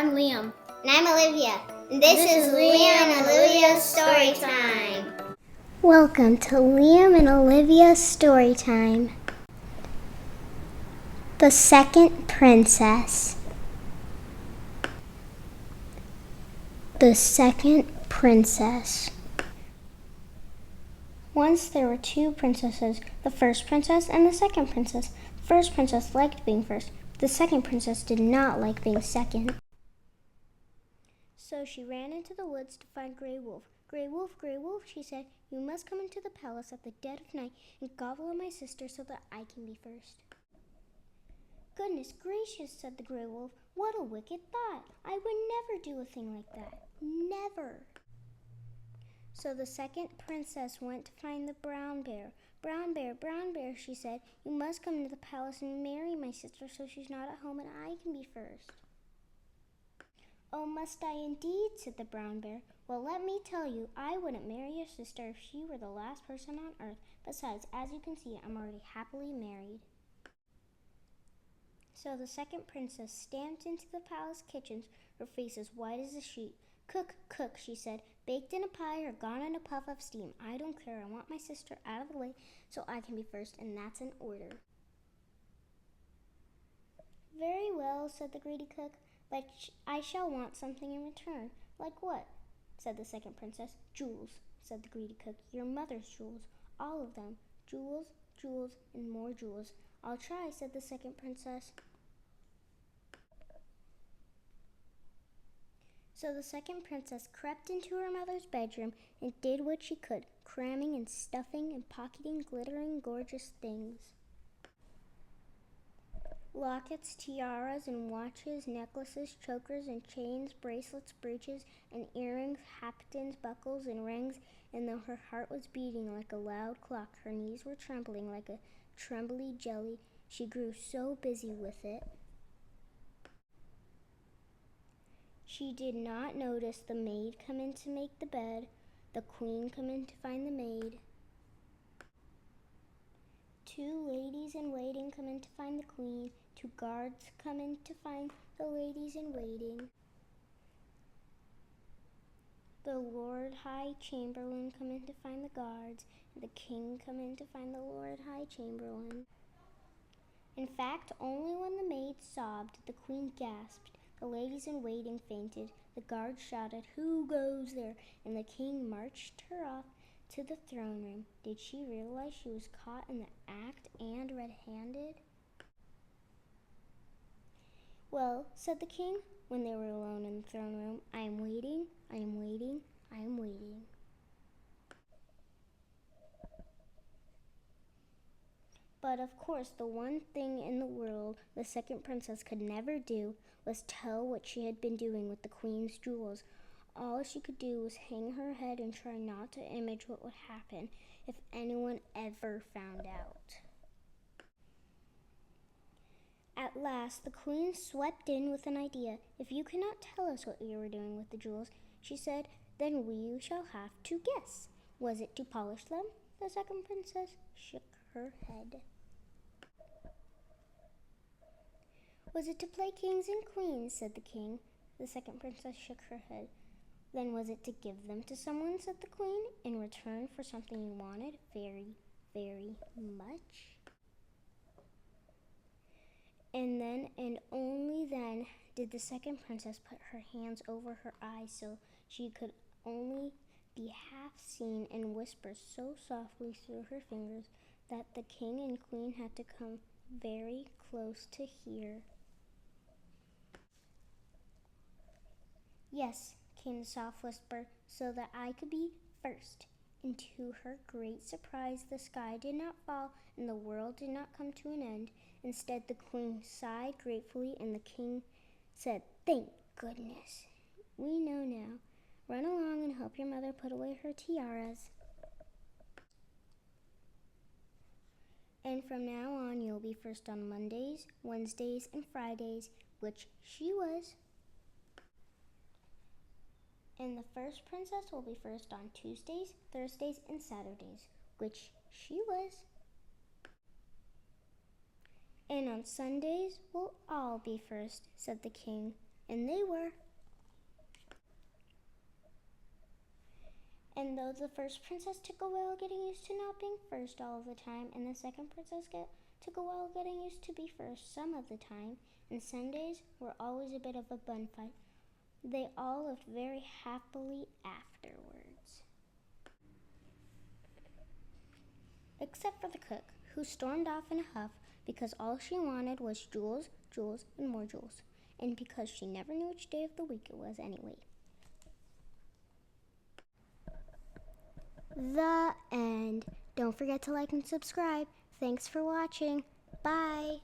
I'm Liam. And I'm Olivia. And this is Liam and Olivia's Story Time. Welcome to Liam and Olivia's Story Time. The Second Princess. The Second Princess. Once there were two princesses, the first princess and the second princess. The first princess liked being first. The second princess did not like being second. So she ran into the woods to find Grey Wolf. Grey Wolf, she said, you must come into the palace at the dead of night and gobble on my sister so that I can be first. Goodness gracious, said the Grey Wolf, what a wicked thought. I would never do a thing like that. Never. So the second princess went to find the brown bear. Brown bear, she said, you must come into the palace and marry my sister so she's not at home and I can be first. Oh, must I indeed, said the brown bear. Well, let me tell you, I wouldn't marry your sister if she were the last person on earth. Besides, as you can see, I'm already happily married. So the second princess stamped into the palace kitchens, her face as white as a sheet. Cook, cook, she said, baked in a pie or gone in a puff of steam. I don't care, I want my sister out of the way so I can be first, and that's an order. Very well, said the greedy cook, but I shall want something in return. Like what? Said the second princess. Jewels, said the greedy cook. Your mother's jewels, all of them. Jewels, jewels, and more jewels. I'll try, said the second princess. So the second princess crept into her mother's bedroom and did what she could, cramming and stuffing and pocketing glittering, gorgeous things. Lockets, tiaras, and watches, necklaces, chokers, and chains, bracelets, brooches, and earrings, hatpins, buckles, and rings, and though her heart was beating like a loud clock, her knees were trembling like a trembly jelly, she grew so busy with it. She did not notice the maid come in to make the bed, the queen come in to find the maid. Two ladies in waiting come in to find the queen, two guards come in to find the ladies in waiting. The Lord High Chamberlain come in to find the guards, and the king come in to find the Lord High Chamberlain. In fact, only when the maid sobbed, the queen gasped, the ladies in waiting fainted, the guards shouted, "Who goes there?" and the king marched her off to the throne room. Did she realize she was caught in the act and red-handed? Well, said the king, when they were alone in the throne room, I am waiting, I am waiting, I am waiting. But of course, the one thing in the world the second princess could never do was tell what she had been doing with the queen's jewels. All she could do was hang her head and try not to imagine what would happen if anyone ever found out. At last, the queen swept in with an idea. If you cannot tell us what you were doing with the jewels, she said, then we shall have to guess. Was it to polish them? The second princess shook her head. Was it to play kings and queens? Said the king. The second princess shook her head. Then was it to give them to someone? Said the queen, in return for something you wanted very, very much? And then, and only then, did the second princess put her hands over her eyes so she could only be half seen and whisper so softly through her fingers that the king and queen had to come very close to hear. Yes, came the soft whisper, so that I could be first. And to her great surprise, the sky did not fall and the world did not come to an end. Instead, the queen sighed gratefully and the king said, thank goodness. We know now. Run along and help your mother put away her tiaras. And from now on, you'll be first on Mondays, Wednesdays, and Fridays, which she was. And the first princess will be first on Tuesdays, Thursdays, and Saturdays, which she was. And on Sundays, we'll all be first, said the king, And they were. And though the first princess took a while getting used to not being first all of the time, and the second princess took a while getting used to be first some of the time, and Sundays were always a bit of a bun fight, they all lived very happily afterwards. Except for the cook, who stormed off in a huff because all she wanted was jewels, jewels, and more jewels, and because she never knew which day of the week it was anyway. The end. Don't forget to like and subscribe. Thanks for watching. Bye.